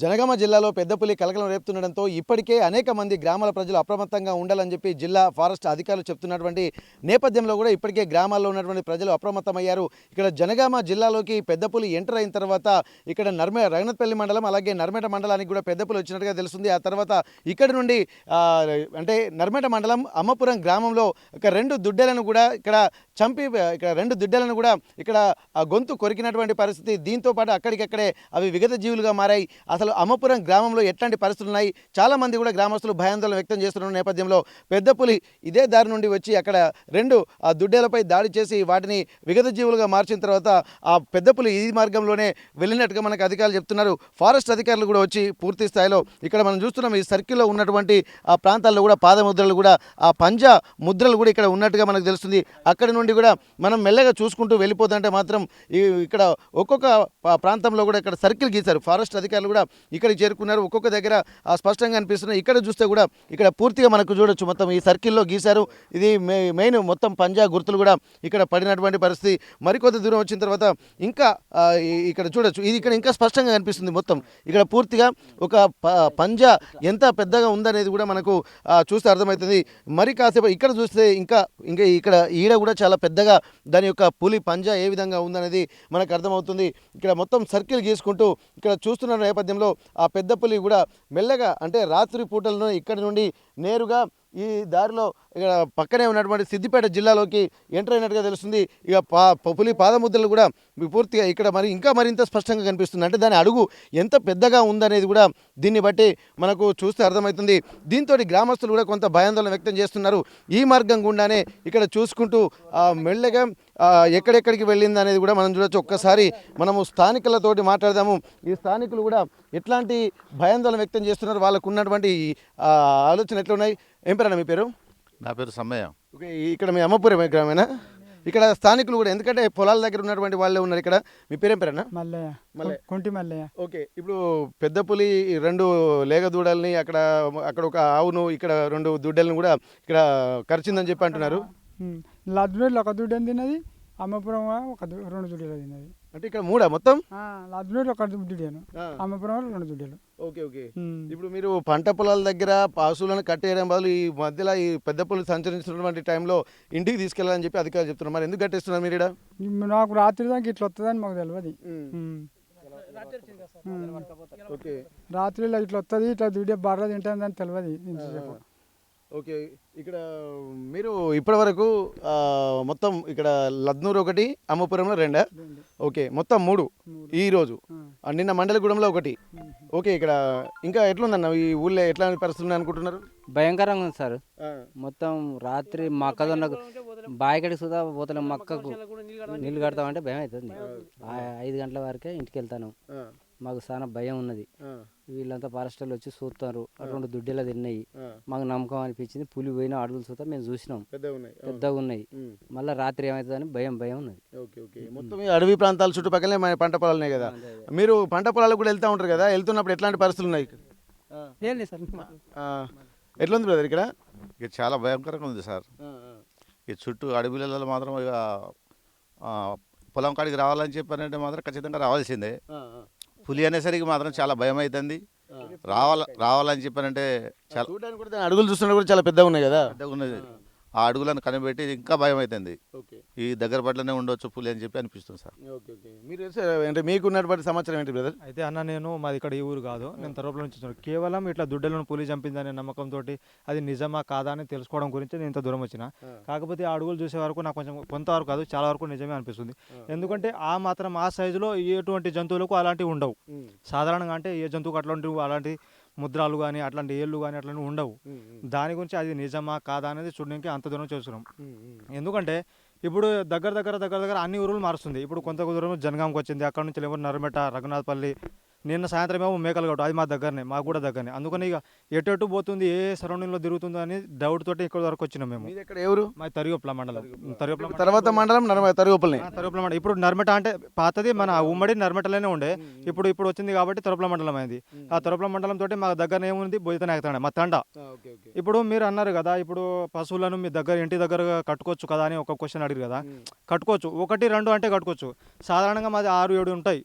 జనగామ జిల్లాలో పెద్ద పులి కలకలం రేపుతుండడంతో ఇప్పటికే అనేక మంది గ్రామాల ప్రజలు అప్రమత్తంగా ఉండాలని చెప్పి జిల్లా ఫారెస్ట్ అధికారులు చెప్తున్నటువంటి నేపథ్యంలో కూడా ఇప్పటికే గ్రామాల్లో ఉన్నటువంటి ప్రజలు అప్రమత్తమయ్యారు. ఇక్కడ జనగామ జిల్లాలోకి పెద్ద పులి ఎంటర్ అయిన తర్వాత ఇక్కడ రగనపల్లి మండలం అలాగే నర్మేట మండలానికి కూడా పెద్ద పులి వచ్చినట్టుగా తెలుస్తుంది. ఆ తర్వాత ఇక్కడ నుండి అంటే నర్మేట మండలం అమ్మపురం గ్రామంలో ఒక రెండు దుడ్డెలను కూడా ఇక్కడ చంపి ఇక్కడ రెండు దుడ్డెలను కూడా ఇక్కడ గొంతు కొరికినటువంటి పరిస్థితి. దీంతో పాటు అక్కడికక్కడే అవి విగత జీవులుగా మారాయి. అసలు అమ్మపురం గ్రామంలో ఎట్లాంటి పరిస్థితులు ఉన్నాయి, చాలామంది కూడా గ్రామస్తులు భయాందోళన వ్యక్తం చేస్తున్న నేపథ్యంలో పెద్ద పులి ఇదే దారి నుండి వచ్చి అక్కడ రెండు దుడ్డేలపై దాడి చేసి వాటిని విగత జీవులుగా మార్చిన తర్వాత ఆ పెద్ద పులి ఈ మార్గంలోనే వెళ్ళినట్టుగా మనకు అధికారులు చెప్తున్నారు. ఫారెస్ట్ అధికారులు కూడా వచ్చి పూర్తి స్థాయిలో ఇక్కడ మనం చూస్తున్నాం ఈ సర్కిల్లో ఉన్నటువంటి ఆ ప్రాంతాల్లో కూడా పాదముద్రలు కూడా ఆ పంజా ముద్రలు కూడా ఇక్కడ ఉన్నట్టుగా మనకు తెలుస్తుంది. అక్కడి నుండి కూడా మనం మెల్లగా చూసుకుంటూ వెళ్ళిపోతుంటే మాత్రం ఇక్కడ ఒక్కొక్క ప్రాంతంలో కూడా ఇక్కడ సర్కిల్ గీశారు. ఫారెస్ట్ అధికారులు కూడా ఇక్కడికి చేరుకున్నారు. ఒక్కొక్క దగ్గర స్పష్టంగా అనిపిస్తున్నాయి. ఇక్కడ చూస్తే కూడా ఇక్కడ పూర్తిగా మనకు చూడొచ్చు మొత్తం ఈ సర్కిల్లో గీశారు. ఇది మెయిన్ మొత్తం పంజా గుర్తులు కూడా ఇక్కడ పడినటువంటి పరిస్థితి. మరికొద్ది దూరం వచ్చిన తర్వాత ఇంకా ఇక్కడ చూడొచ్చు, ఇది ఇక్కడ ఇంకా స్పష్టంగా కనిపిస్తుంది. మొత్తం ఇక్కడ పూర్తిగా ఒక పంజా ఎంత పెద్దగా ఉందనేది కూడా మనకు చూస్తే అర్థమవుతుంది. మరి కాసేపు ఇక్కడ చూస్తే ఇంకా ఇక్కడ ఈడ కూడా చాలా పెద్దగా దాని యొక్క పులి పంజా ఏ విధంగా ఉందనేది మనకు అర్థమవుతుంది. ఇక్కడ మొత్తం సర్కిల్ గీసుకుంటూ ఇక్కడ చూస్తున్న నేపథ్యంలో ఆ పెద్ద పులి కూడా మెల్లగా అంటే రాత్రి పూటలను ఇక్కడి నుండి నేరుగా ఈ దారిలో ఇక్కడ పక్కనే ఉన్నటువంటి సిద్దిపేట జిల్లాలోకి ఎంటర్ అయినట్టుగా తెలుస్తుంది. ఇక పులి పాదముద్రలు కూడా పూర్తిగా ఇక్కడ మరింత స్పష్టంగా కనిపిస్తుంది. అంటే దాని అడుగు ఎంత పెద్దగా ఉందనేది కూడా దీన్ని బట్టి మనకు చూస్తే అర్థమవుతుంది. దీంతో గ్రామస్తులు కూడా కొంత భయాందోళన వ్యక్తం చేస్తున్నారు. ఈ మార్గం గుండానే ఇక్కడ చూసుకుంటూ మెల్లగా ఎక్కడెక్కడికి వెళ్ళింది అనేది కూడా మనం చూడొచ్చు. ఒక్కసారి మనము స్థానికులతోటి మాట్లాడదాము. ఈ స్థానికులు కూడా ఎట్లాంటి భయాందోళన వ్యక్తం చేస్తున్నారు, వాళ్ళకు ఉన్నటువంటి ఆలోచన ఎట్లున్నాయి. ఏం పేరన్నా మీ పేరు? నా పేరు సమ్మయ్య. ఓకే, ఇక్కడ మీ అమ్మపురం గ్రామేనా? ఇక్కడ స్థానికులు కూడా ఎందుకంటే పొలాల దగ్గర ఉన్నటువంటి వాళ్ళే ఉన్నారు ఇక్కడ. మీ పేరేం పేరన్నా? మల్లయ్య, కొంటి మల్లయ్య. ఓకే, ఇప్పుడు పెద్ద పులి రెండు లేగ దూడల్ని అక్కడ ఒక ఆవును ఇక్కడ రెండు దుడ్డల్ని కూడా ఇక్కడ కరిచిందని చెప్పి అంటున్నారు. లద్దునేళ్ళు ఒక దుడ్డు తిన్నది, అమ్మపురం రెండు దుడ్డలు తిన్నది. అంటే ఇక్కడ మూడా మొత్తం? లద్దునేళ్ళు ఒక దుడ్డాను, అమ్మపురం రెండు దుడ్డలు. Okay okay. ఇప్పుడు మీరు పంట పొలాల దగ్గర పశువులను కట్టేయడం బదులు ఈ మధ్యలో ఈ పెద్ద పులి సంచరించినటువంటి టైంలో ఇంటికి తీసుకెళ్లాలని చెప్పి అధికారులు చెప్తున్నారు. మరి ఎందుకు కట్టేస్తున్నారు మీరు ఇక్కడ? నాకు రాత్రి దాకా ఇట్లా వస్తుందని మాకు తెలియదు. రాత్రిలో ఇట్లా వస్తుంది, ఇట్లా దుడ్డే బాగా తింటుందని తెలియదు. ఓకే, ఇక్కడ మీరు ఇప్పటి వరకు మొత్తం ఇక్కడ లద్నూరు ఒకటి, అమ్మపురంలో రెండా? ఓకే, మొత్తం మూడు ఈరోజు. నిన్న మండలగూడెంలో ఒకటి. ఓకే, ఇక్కడ ఇంకా ఎట్లుందన్న ఈ ఊళ్ళో ఎట్లాంటి పరిస్థితులు అనుకుంటున్నారు? భయంకరంగా ఉంది సార్. మొత్తం రాత్రి మొక్కజొన్న బాయికడికి సుధా పోతలే, మొక్కకు నీళ్ళు కడతామంటే భయం అవుతుంది. 5 గంటల వరకే ఇంటికి వెళ్తాను. మాకు చాలా భయం ఉన్నది. వీళ్ళంతా ఫారెస్టర్లు వచ్చి చూస్తారు, రెండు దుడ్డెలా తిన్నాయి. మాకు నమ్మకం అనిపించింది. పులి పోయిన అడుగులు చూస్తా మేము చూసినాం, పెద్దగా ఉన్నాయి. మళ్ళీ రాత్రి ఏమవుతుందని భయం ఉన్నది. మొత్తం అడవి ప్రాంతాల చుట్టుపక్కలే పంట పొలాలనే కదా. మీరు పంట పొలాలకు కూడా వెళ్తూ ఉంటారు కదా, వెళ్తున్నప్పుడు ఎట్లాంటి పరిస్థితులు ఉన్నాయి? ఎట్లుంది బ్రదర్ ఇక్కడ? ఇక చాలా భయంకరంగా ఉంది సార్. ఈ చుట్టూ అడవిలలో మాత్రం ఇక పొలం కాడికి రావాలని చెప్పారంటే మాత్రం ఖచ్చితంగా రావాల్సిందే. పులి అనేసరికి మాత్రం చాలా భయం అవుతుంది. రావాలని చెప్పారంటే చాలా అడుగులు చూస్తున్నా కూడా చాలా పెద్దగా ఉన్నాయి కదా. పెద్దగా ఉన్నది. ఆ అడుగులను కనిపెట్టి ఇంకా భయం అవుతుంది. ఈ దగ్గర పట్లనే ఉండొచ్చు పులి అని చెప్పి అనిపిస్తుంది సార్. మీరు అంటే మీకు ఉన్నటువంటి సమాచారం ఏంటి బ్రదర్? అయితే అన్న, నేను మాది ఇక్కడ ఈ ఊరు కాదు, నేను తరపుల నుంచి వచ్చాను. కేవలం ఇట్లా దుడ్డలను పులి చంపిందనే నమ్మకంతో అది నిజమా కాదా అని తెలుసుకోవడం గురించి నేను ఇంత దూరం వచ్చిన. కాకపోతే ఆ అడుగులు చూసే వరకు నాకు కొంతవరకు కాదు, చాలా వరకు నిజమే అనిపిస్తుంది. ఎందుకంటే ఆ సైజులో ఎటువంటి జంతువులకు అలాంటివి ఉండవు. సాధారణంగా అంటే ఏ జంతువుకు అలాంటి ముద్రాలు కానీ అట్లాంటి ఏళ్ళు కానీ అట్లాంటివి ఉండవు. దాని గురించి అది నిజమా కాదా అనేది చూడడానికి అంత దూరం చూస్తున్నాం. ఎందుకంటే ఇప్పుడు దగ్గర అన్ని ఊరులు మారుస్తుంది. ఇప్పుడు కొంత దూరం జనగాంకి వచ్చింది, అక్కడ నుంచి నర్మేట, రఘునాథపల్లి, నిన్న సాయంత్రం ఏమో మేకలగట్టు, అది మాకు కూడా దగ్గరనే. అందుకని ఇక ఎటు పోతుంది, ఏ సరౌండింగ్లో తిరుగుతుందో అని డౌట్ తోటి ఇక్కడ వరకు వచ్చినాం మేము. ఇక్కడ ఎవరు? మా తరిగొప్పల మండలం. తర్వాత మండలం తరిగొప్పల మండలం. ఇప్పుడు నర్మేట అంటే పాతది మన ఉమ్మడి నర్మేటలోనే ఉండే, ఇప్పుడు వచ్చింది కాబట్టి తొరపల మండలం అయింది. ఆ తొరపల మండలం తోటి మా దగ్గర ఏముంది, బోయితనే ఎక్కుతాడు మా తండ. ఇప్పుడు మీరు అన్నారు కదా, ఇప్పుడు పశువులను మీ ఇంటి దగ్గర కట్టుకోవచ్చు కదా అని ఒక క్వశ్చన్ అడిగారు కదా. కట్టుకోవచ్చు, 1, 2 అంటే కట్టుకోవచ్చు. సాధారణంగా మాది 6, 7 ఉంటాయి.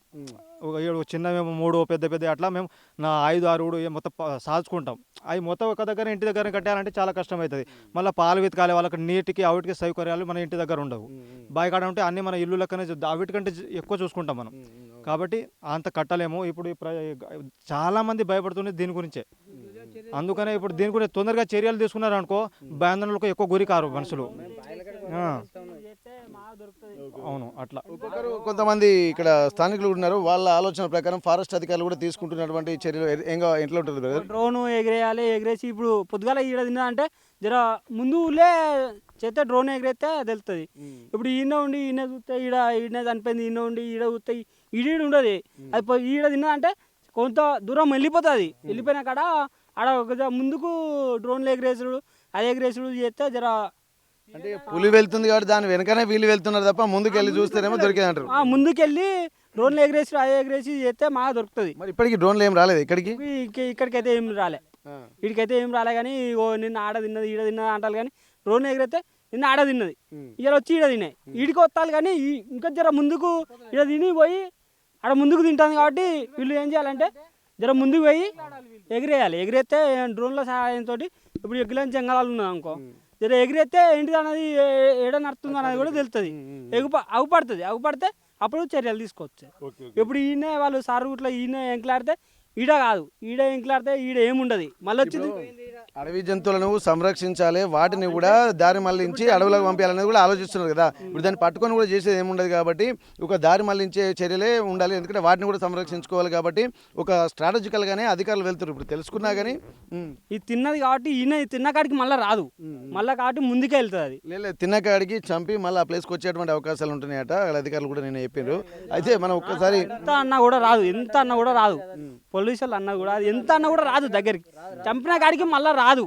చిన్న మేము 3 పెద్ద పెద్ద అట్లా మేము 5, 6 మొత్తం సాల్చుకుంటాం. అవి మొత్తం ఒక దగ్గర ఇంటి దగ్గర కట్టాలంటే చాలా కష్టం అవుతుంది. మళ్ళీ పాలు వెతకాలి, వాళ్ళకి నీటికి అవిటికి సౌకర్యాలు మన ఇంటి దగ్గర ఉండవు. బావి కాడ ఉంటే అన్ని మన ఇల్లు లెక్కనే అవిటికంటే ఎక్కువ చూసుకుంటాం మనం. కాబట్టి అంత కట్టలేము. ఇప్పుడు చాలా మంది భయపడుతుంది దీని గురించే. అందుకనే ఇప్పుడు దీని గురించి తొందరగా చర్యలు తీసుకున్నారు అనుకో భయాందోళనలకు ఎక్కువ గురి కారు మనుషులు. అవును అట్లా కొంతమంది ఇక్కడ స్థానికులు ఉన్నారు, వాళ్ళ ఆలోచన ప్రకారం ఫారెస్ట్ అధికారులు కూడా తీసుకుంటున్నటువంటి చర్యలు ఎట్లా ఉంటుంది బ్రదర్? డ్రోన్ ఎగిరేయాలి, ఎగిరేసి ఇప్పుడు పొద్దుగాల ఈడ తిన్నా అంటే జర ముందు ఊళ్ళే చేస్తే డ్రోన్ ఎగిరేస్తే తెలుస్తుంది. ఇప్పుడు ఈయన ఉండి ఈయన చూస్తే ఈయన చనిపోయింది, ఈయన ఉండి ఈడ చూస్తే ఈడ ఉండదు. అది ఈడ తిన్నా అంటే కొంత దూరం వెళ్ళిపోతుంది. వెళ్ళిపోయిన కాడ ఆడ ఒక ముందుకు డ్రోన్లు ఎగిరేసుడు అది ఎగిరేసుడు చేస్తే జర అంటే పులి వెళ్తుంది కాబట్టి దాని వెనకనే వీళ్ళు వెళ్తున్నారు తప్ప ముందుకు వెళ్ళి చూస్తేనేమో దొరికేది అంటారు. ముందుకెళ్ళి డ్రోన్లు ఎగిరేసి అది ఎగిరేసి చేస్తే మాకు దొరుకుతుంది. మరి ఇప్పటికి డ్రోన్లు ఏం రాలేదు ఇక్కడికి? ఇక్కడికైతే ఏం రాలే, వీడికైతే ఏం రాలే. కానీ నిన్న ఆడ తిన్నది ఈడ తిన్నది అంటారు. కానీ డ్రోన్ ఎగిరైతే నిన్న ఆడ తిన్నది, ఇలా వచ్చి ఈడ తిన్నాయి. ఈడికి వస్తాను కానీ ఇంకా జర ముందుకు ఈడ తిని పోయి ఆడ ముందుకు తింటుంది. కాబట్టి వీళ్ళు ఏం చేయాలంటే జర ముందుకు పోయి ఎగిరేయాలి. ఎగిరేస్తే డ్రోన్ల సహాయంతో ఇప్పుడు ఎగ్గిలేని జంగలాలు ఉన్నాయి అనుకో, జర ఎగిరేస్తే ఏంటిది అన్నది ఏడ నడుతుంది అన్నది కూడా తెలుస్తుంది. అగుపడితే అప్పుడు చర్యలు తీసుకోవచ్చు. ఇప్పుడు ఈయన వాళ్ళు సారు ఇట్లా ఈయన ఎంకలాడితే ఈడ కాదు, ఈడ ఎంకలాడితే ఈడ ఏముండదు. మళ్ళీ వచ్చింది అడవి జంతువులను సంరక్షించాలి, వాటిని కూడా దారి మళ్లించి అడవులకు పంపించాలనేది కూడా ఆలోచిస్తున్నారు కదా. ఇప్పుడు దాన్ని పట్టుకొని కూడా చేసేది ఏముండదు కాబట్టి ఒక దారి మళ్లించే చర్యలే ఉండాలి. ఎందుకంటే వాటిని కూడా సంరక్షించుకోవాలి కాబట్టి ఒక స్ట్రాటజికల్గానే అధికారులు వెళ్తారు. ఇప్పుడు తెలుసుకున్నా కానీ ఇది తిన్నది కాబట్టి ఈయన తిన్న కాడికి మళ్ళీ రాదు, మళ్ళీ కాబట్టి ముందుకే వెళ్తుంది. అది లేదు తిన్న కాడికి చంపి మళ్ళీ ఆ ప్లేస్కి వచ్చేటువంటి అవకాశాలు ఉంటున్నాయట అధికారులు కూడా నేను చెప్పారు. అయితే మనం ఒక్కసారి ఎంత అన్నా కూడా రాదు, పోలీసులు అన్నా కూడా అది ఎంత అన్నా కూడా రాదు దగ్గరికి. చంపిన కాడికి మళ్ళీ రాదు.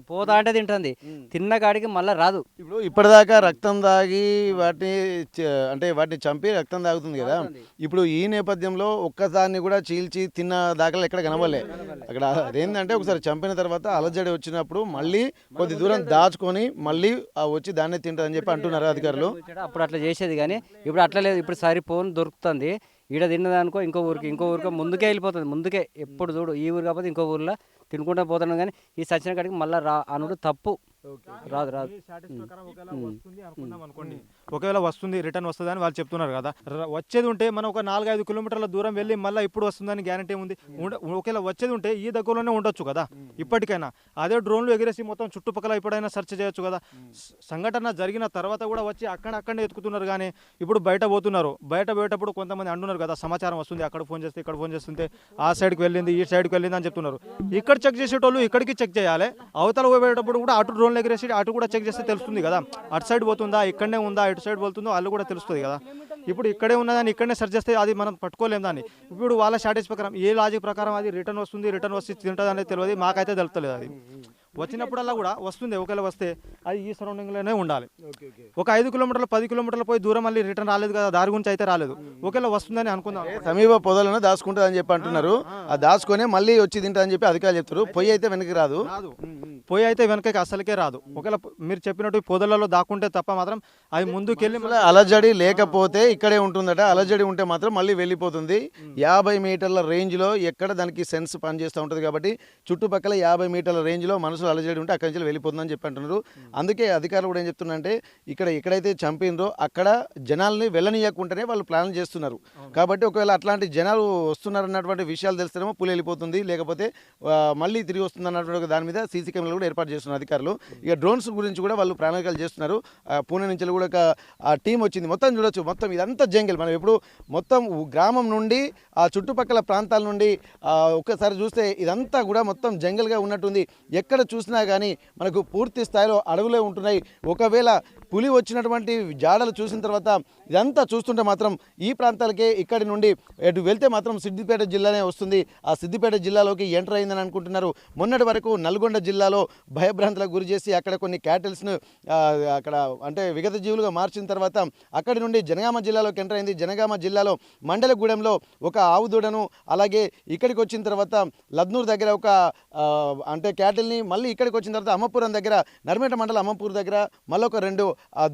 పోతా అంటే తింటుంది, తిన్న కాడికి మళ్ళీ రాదు. ఇప్పుడు ఇప్పటిదాకా రక్తం తాగి వాటిని చంపి రక్తం తాగుతుంది కదా. ఇప్పుడు ఈ నేపథ్యంలో ఒక్కసారిని కూడా చీల్చి తిన్న దాఖలు ఎక్కడ కనబడలే. అక్కడ అదేంటంటే ఒకసారి చంపిన తర్వాత అలజడి వచ్చినప్పుడు మళ్ళీ కొద్ది దూరం దాచుకొని మళ్ళీ వచ్చి దాన్నే తింటుందని చెప్పి అంటున్నారు అధికారులు. అప్పుడు అట్లా చేసేది కానీ ఇప్పుడు అట్లా లేదు. ఇప్పుడు సరిపోను దొరుకుతుంది. ఈడ తిన్నదనుకో ఇంకో ఊరికి ముందుకే వెళ్ళిపోతుంది. ముందుకే ఎప్పుడు చూడు ఈ ఊరు కాకపోతే ఇంకో ఊర్లో తినుకుంటూ పోతున్నాం. కానీ ఈ సచిన కాడికి మళ్ళీ అనుడు తప్పు. రాదు ఒకవేళ వస్తుంది రిటర్న్ వస్తుంది అని వాళ్ళు చెప్తున్నారు కదా. వచ్చేది ఉంటే మనం ఒక 4-5 కిలోమీటర్ల దూరం వెళ్ళి మళ్ళీ ఇప్పుడు వస్తుందని గ్యారంటీ ఉంది. ఒకవేళ వచ్చేది ఉంటే ఈ దగ్గరలోనే ఉండొచ్చు కదా ఇప్పటికైనా. అదే డ్రోన్లు ఎగిరేసి మొత్తం చుట్టుపక్కల ఎప్పుడైనా సెర్చ్ చేయొచ్చు కదా. సంఘటన జరిగిన తర్వాత కూడా వచ్చి అక్కడే ఎత్తుకుతున్నారు. కానీ ఇప్పుడు బయట పోతున్నారు. బయట పోయేటప్పుడు కొంతమంది అంటున్నారు కదా, సమాచారం వస్తుంది అక్కడ ఫోన్ చేస్తే ఇక్కడ ఫోన్ చేస్తుంటే ఆ సైడ్కి వెళ్ళింది ఈ సైడ్కి వెళ్ళింది అని చెప్తున్నారు. ఇక్కడ చెక్ చేసేటోళ్ళు ఇక్కడికి చెక్ చేయాలి. అవతల పోయేటప్పుడు కూడా అటు డ్రోన్ ఎగిరేసి అటు కూడా చెక్ చేస్తే తెలుస్తుంది కదా. అటు సైడ్ పోతుందా ఇక్కడనే ఉందా ఇటు సైడ్ పోతుందో వాళ్ళు కూడా తెలుస్తుంది కదా. ఇప్పుడు ఇక్కడే ఉన్నదాన్ని ఇక్కడనే సెర్చ్ చేస్తే అది మనం పట్టుకోలేము దాన్ని. ఇప్పుడు వాళ్ళ స్ట్రాటజీ ప్రకారం ఏ లాజిక్ ప్రకారం అది రిటర్న్ వచ్చి తింటుంది అనేది తెలియదు. మాకైతే తెలుస్తలేదు. అది వచ్చినప్పుడల్లా కూడా వస్తుంది. ఒకవేళ వస్తే అది ఈ సరౌండింగ్లోనే ఉండాలి. ఒక 5 కిలోమీటర్లు 10 కిలోమీటర్లు పోయి దూరం మళ్ళీ రిటర్న్ రాలేదు కదా, దారి గురించి అయితే రాలేదు. ఒకవేళ వస్తుందని అనుకుందాం. సమీప పొదలను దాచుకుంటుంది అని చెప్పి అంటున్నారు. ఆ దాచుకొని మళ్ళీ వచ్చి తింటా అని చెప్పి అధికారులు చెప్తారు. పొయ్యి అయితే వెనక్కి రాదు. పొయ్యి అయితే వెనకకి అసలుకే రాదు. ఒకవేళ మీరు చెప్పినట్టు పొదలలో దాక్కుంటే తప్ప మాత్రం అది ముందుకెళ్ళి అలజడి లేకపోతే ఇక్కడే ఉంటుందట. అలజడి ఉంటే మాత్రం మళ్ళీ వెళ్ళిపోతుంది. 50 మీటర్ల రేంజ్లో ఎక్కడ దానికి సెన్స్ పనిచేస్తూ ఉంటుంది కాబట్టి చుట్టుపక్కల 50 మీటర్ల రేంజ్లో మనుషులు అలజడి ఉంటే అక్కడి నుంచి వెళ్ళిపోతుందని చెప్పి అంటున్నారు. అందుకే అధికారులు కూడా ఏం చెప్తున్నారంటే ఎక్కడైతే చంపినరో అక్కడ జనాల్ని వెళ్ళనీయకుండానే వాళ్ళు ప్లాన్ చేస్తున్నారు. కాబట్టి ఒకవేళ అట్లాంటి జనాలు వస్తున్నారన్నటువంటి విషయాలు తెలిస్తేనేమో పులి వెళ్ళిపోతుంది, లేకపోతే మళ్ళీ తిరిగి వస్తుంది అన్నటువంటి దాని మీద సీసీ కెమెరాలు కూడా ఏర్పాటు చేస్తున్నారు అధికారులు. ఇక డ్రోన్స్ గురించి కూడా వాళ్ళు ప్రణాళికలు చేస్తున్నారు. పూణె నుంచి కూడా ఒక టీం వచ్చింది. మొత్తం చూడొచ్చు, మొత్తం ఇదంతా జంగిల్. మనం ఎప్పుడు మొత్తం గ్రామం నుండి ఆ చుట్టుపక్కల ప్రాంతాల నుండి ఒక్కసారి చూస్తే ఇదంతా కూడా మొత్తం జంగిల్గా ఉన్నట్టుంది. ఎక్కడ చూసినా కానీ మనకు పూర్తి స్థాయిలో అడవులే ఉంటున్నాయి. ఒకవేళ పులి వచ్చినటువంటి జాడలు చూసిన తర్వాత ఇదంతా చూస్తుంటే మాత్రం ఈ ప్రాంతాలకే ఇక్కడి నుండి ఎటు వెళ్తే మాత్రం సిద్దిపేట జిల్లానే వస్తుంది. ఆ సిద్దిపేట జిల్లాలోకి ఎంటర్ అయిందని అనుకుంటున్నారు. మొన్నటి వరకు నల్గొండ జిల్లాలో భయభ్రాంతులకు గురి చేసి అక్కడ కొన్ని క్యాటిల్స్ను అక్కడ అంటే విగత జీవులుగా మార్చిన తర్వాత అక్కడి నుండి జనగామ జిల్లాలోకి ఎంటర్ అయింది. జనగామ జిల్లాలో మండలగూడెంలో ఒక ఆవు దూడను, అలాగే ఇక్కడికి వచ్చిన తర్వాత లద్నూర్ దగ్గర ఒక అంటే క్యాటిల్ని, మళ్ళీ ఇక్కడికి వచ్చిన తర్వాత అమ్మపురం దగ్గర నర్మేట మండలం అమ్మపూర్ దగ్గర మళ్ళీ ఒక 2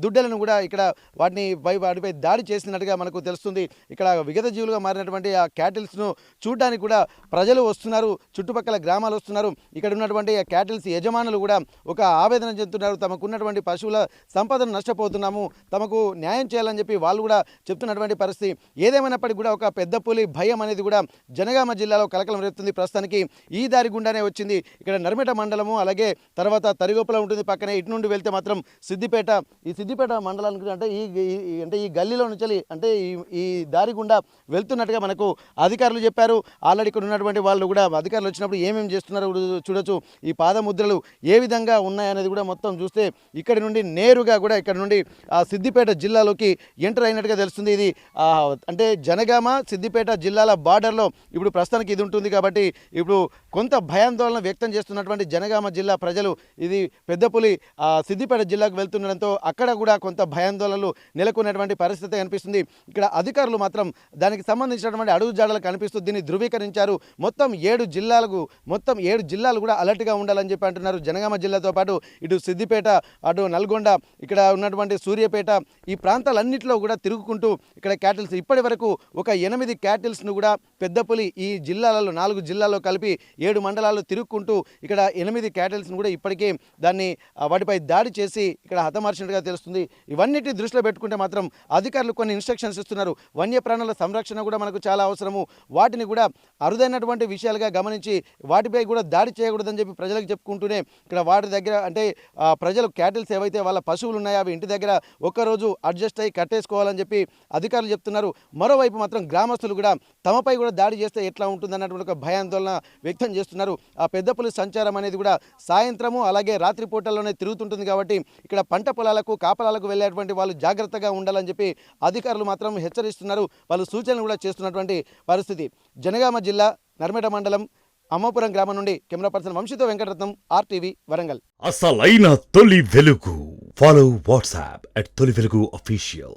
దుడ్డలను కూడా ఇక్కడ వాటిపై దాడి చేసినట్టుగా మనకు తెలుస్తుంది. ఇక్కడ విగత జీవులుగా మారినటువంటి ఆ క్యాటిల్స్ను చూడడానికి కూడా ప్రజలు వస్తున్నారు, చుట్టుపక్కల గ్రామాలు వస్తున్నారు. ఇక్కడ ఉన్నటువంటి ఆ క్యాటిల్స్ యజమానులు కూడా ఒక ఆవేదన చెందుతున్నారు. తమకు ఉన్నటువంటి పశువుల సంపదను నష్టపోతున్నాము, తమకు న్యాయం చేయాలని చెప్పి వాళ్ళు కూడా చెప్తున్నటువంటి పరిస్థితి. ఏదేమైనప్పటికీ కూడా ఒక పెద్ద పులి భయం అనేది కూడా జనగామ జిల్లాలో కలకలం రేపుతుంది. ప్రస్తుతానికి ఈ దారి గుండానే వచ్చింది. ఇక్కడ నర్మేట మండలము, అలాగే తర్వాత తరిగొప్పల ఉంటుంది పక్కనే. ఇటు నుండి వెళ్తే మాత్రం సిద్దిపేట, ఈ సిద్దిపేట మండలానికి అంటే ఈ గల్లీలో నుంచి అంటే ఈ దారి గుండా వెళ్తున్నట్టుగా మనకు అధికారులు చెప్పారు. ఆల్రెడీ ఇక్కడ ఉన్నటువంటి వాళ్ళు కూడా అధికారులు వచ్చినప్పుడు ఏమేమి చేస్తున్నారో చూడొచ్చు. ఈ పాదముద్రలు ఏ విధంగా ఉన్నాయనేది కూడా మొత్తం చూస్తే ఇక్కడి నుండి నేరుగా కూడా ఇక్కడ నుండి సిద్దిపేట జిల్లాలోకి ఎంటర్ అయినట్టుగా తెలుస్తుంది. ఇది అంటే జనగామ సిద్దిపేట జిల్లాల బార్డర్లో ఇప్పుడు ప్రస్తుతానికి ఇది ఉంటుంది కాబట్టి ఇప్పుడు కొంత భయాందోళన వ్యక్తం చేస్తున్నటువంటి జనగామ జిల్లా ప్రజలు ఇది పెద్ద పులి సిద్దిపేట జిల్లాకు వెళ్తుండడంతో అక్కడ కూడా కొంత భయాందోళనలు నెలకొన్నటువంటి పరిస్థితి కనిపిస్తుంది. ఇక్కడ అధికారులు మాత్రం దానికి సంబంధించినటువంటి అడుగు జాడలు కనిపిస్తూ దీన్ని ధృవీకరించారు. మొత్తం 7 జిల్లాలు కూడా అలర్ట్గా ఉండాలని చెప్పి అంటున్నారు. జనగామ జిల్లాతో పాటు ఇటు సిద్దిపేట, అటు నల్గొండ, ఇక్కడ ఉన్నటువంటి సూర్యాపేట, ఈ ప్రాంతాలన్నింటిలో కూడా తిరుగుకుంటూ ఇక్కడ క్యాటిల్స్ ఇప్పటి వరకు ఒక 8 క్యాటిల్స్ను కూడా పెద్ద పులి ఈ జిల్లాలలో 4 జిల్లాల్లో కలిపి 7 మండలాల్లో తిరుగుకుంటూ ఇక్కడ 8 క్యాటిల్స్ను కూడా ఇప్పటికే వాటిపై దాడి చేసి ఇక్కడ హతమార్చినట్టుగా తెలుస్తుంది. ఇవన్నిటి దృష్టిలో పెట్టుకుంటే మాత్రం అధికారులు కొన్ని ఇన్స్ట్రక్షన్స్ ఇస్తున్నారు. వన్యప్రాణుల సంరక్షణ కూడా మనకు చాలా అవసరము. వాటిని కూడా అరుదైనటువంటి విషయాలుగా గమనించి వాటిపై కూడా దాడి చేయకూడదని చెప్పి ప్రజలకు చెప్పుకుంటూనే ఇక్కడ వాటి దగ్గర అంటే ప్రజలు క్యాటిల్స్ ఏవైతే వాళ్ళ పశువులు ఉన్నాయో అవి ఇంటి దగ్గర ఒక్కరోజు అడ్జస్ట్ అయ్యి కట్టేసుకోవాలని చెప్పి అధికారులు చెప్తున్నారు. మరోవైపు మాత్రం గ్రామస్తులు కూడా తమపై కూడా దాడి చేస్తే ఎట్లా ఉంటుందన్నటువంటి ఒక భయాందోళన వ్యక్తం చేస్తున్నారు. ఆ పెద్ద పులి సంచారం అనేది కూడా సాయంత్రము అలాగే రాత్రి పూటల్లోనే తిరుగుతుంటుంది కాబట్టి ఇక్కడ పంట పొలాలకు కాపలాలకు వెళ్ళేటువంటి వాళ్ళు జాగ్రత్తగా ఉండాలని చెప్పి అధికారులు మాత్రం హెచ్చరిస్తున్నారు. వాళ్ళు సూచనలు కూడా చేస్తున్నటువంటి పరిస్థితి. జనగామ జిల్లా నర్మేట మండలం అమ్మపురం గ్రామం నుండి కెమెరా పర్సన్ వంశీతో వెంకటరత్నం, RTV వరంగల్. అసలైన తొలి వెలుగు. ఫాలో వాట్సాప్ @తొలి వెలుగు official.